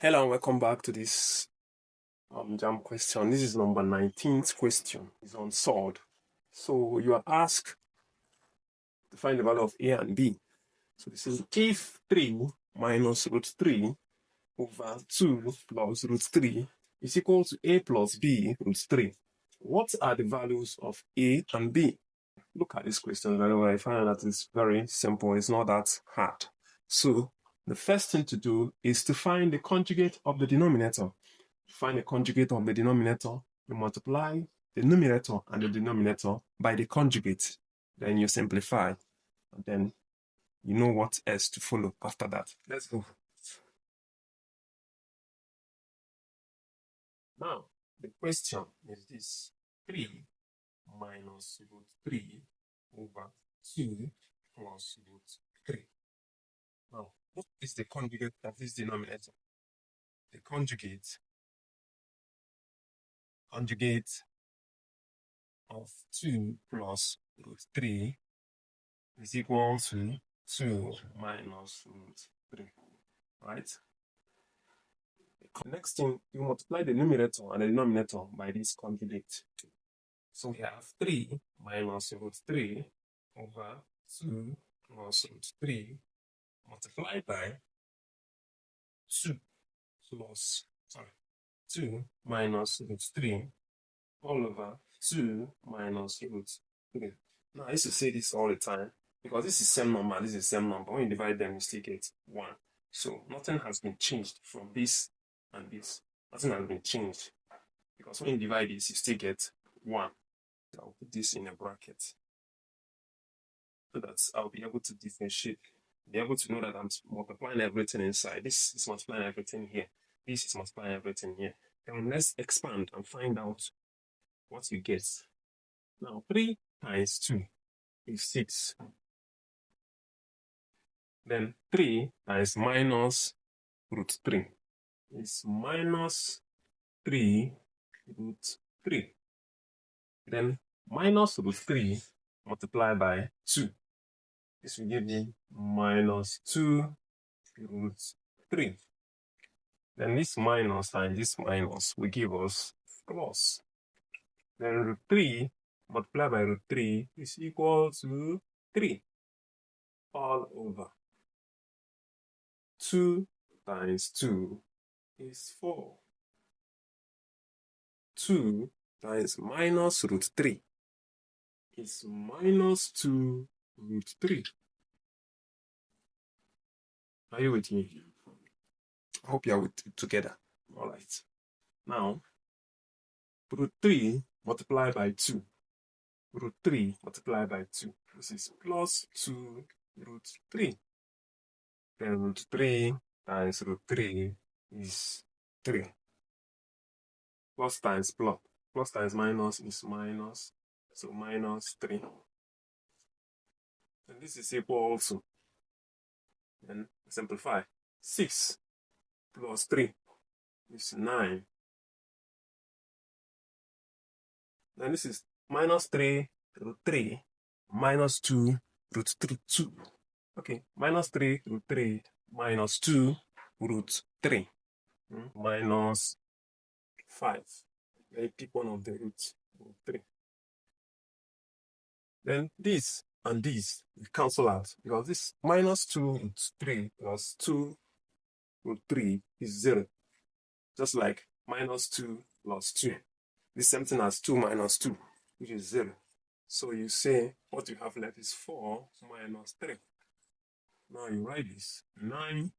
Hello and welcome back to this JAMB question. This is number 19th question. It's on Surd. So you are asked to find the value of A and B. So this is if 3 minus root 3 over 2 plus root 3 is equal to A plus B root 3. What are the values of A and B? Look at this question very well. I find that it's very simple. It's not that hard. So the first thing to do is to find the conjugate of the denominator. To find the conjugate of the denominator, you multiply the numerator and the denominator by the conjugate. Then you simplify. And then you know what else to follow after that. Let's go. Now, the question is this. 3 minus root 3 over 2 plus root 3. Now, what is the conjugate of this denominator? The conjugate of 2 plus root 3 is equal to 2 minus root 3, right? The next thing, you multiply the numerator and the denominator by this conjugate. So we have 3 minus root 3 over 2 plus root 3 multiplied by 2 minus root 3 all over 2 minus root 3. Now, I used to say this all the time because this is same number, this is same number. When you divide them, you still get 1. So nothing has been changed from this and this. Nothing has been changed because when you divide this, you still get 1. So I'll put this in a bracket so that I'll be able to differentiate, be able to know that I'm multiplying everything inside. This is multiplying everything here. This is multiplying everything here. Then let's expand and find out what you get. Now, 3 times 2 is 6. Then 3 times minus root 3 is minus 3 root 3. Then minus root 3 multiplied by 2. This will give me minus 2 root 3. Then this minus and this minus will give us plus. Then root 3 multiplied by root 3 is equal to 3 all over. 2 times 2 is 4. 2 times minus root 3 is minus 2 root 3. Are you with me? I hope you are with it together. All right. Now, root 3 multiplied by 2. Root 3 multiplied by 2. This is plus 2 root 3. Then root 3 times root 3 is 3. Plus times plus. Plus times minus is minus. So minus 3. And this is equal to, and simplify, 6 plus 3 is 9. Then this is minus 3 root 3 minus 2 root 3, 2. Okay, minus 3 root 3 minus 2 root 3 minus 5. Then pick one of the roots, root 3. Then this and this will cancel out because this minus 2 root 3 plus 2 root 3 is 0. Just like minus 2 plus 2. This same thing as 2 minus 2, which is 0. So you say what you have left is 4 minus 3. Now you write this 9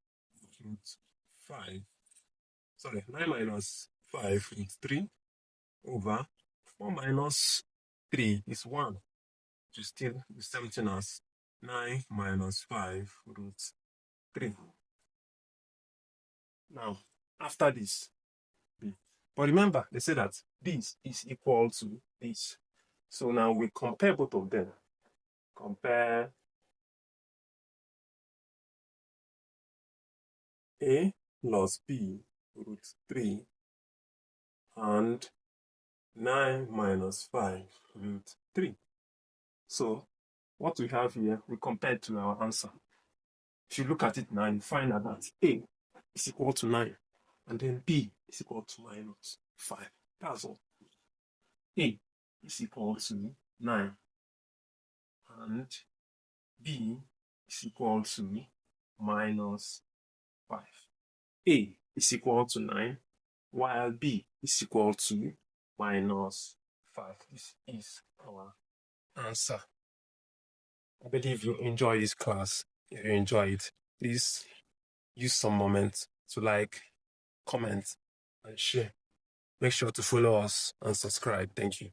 root 5. Sorry, 9 minus 5 root 3 over 4 minus 3 is 1. Which is still the same thing as 9 minus 5 root 3. Now, after this, B. But remember, they say that this is equal to this. So now we compare both of them. Compare A plus B root 3 and 9 minus 5 root 3. So what we have here, we compare to our answer. If you look at it now, you find out that A is equal to 9. and then B is equal to minus 5. That's all. A is equal to 9, and B is equal to minus 5. A is equal to 9, while B is equal to minus 5. This is our answer. I believe you enjoy this class. If you enjoy it, please use some moments to like, comment, and share. Make sure to follow us and subscribe. Thank you.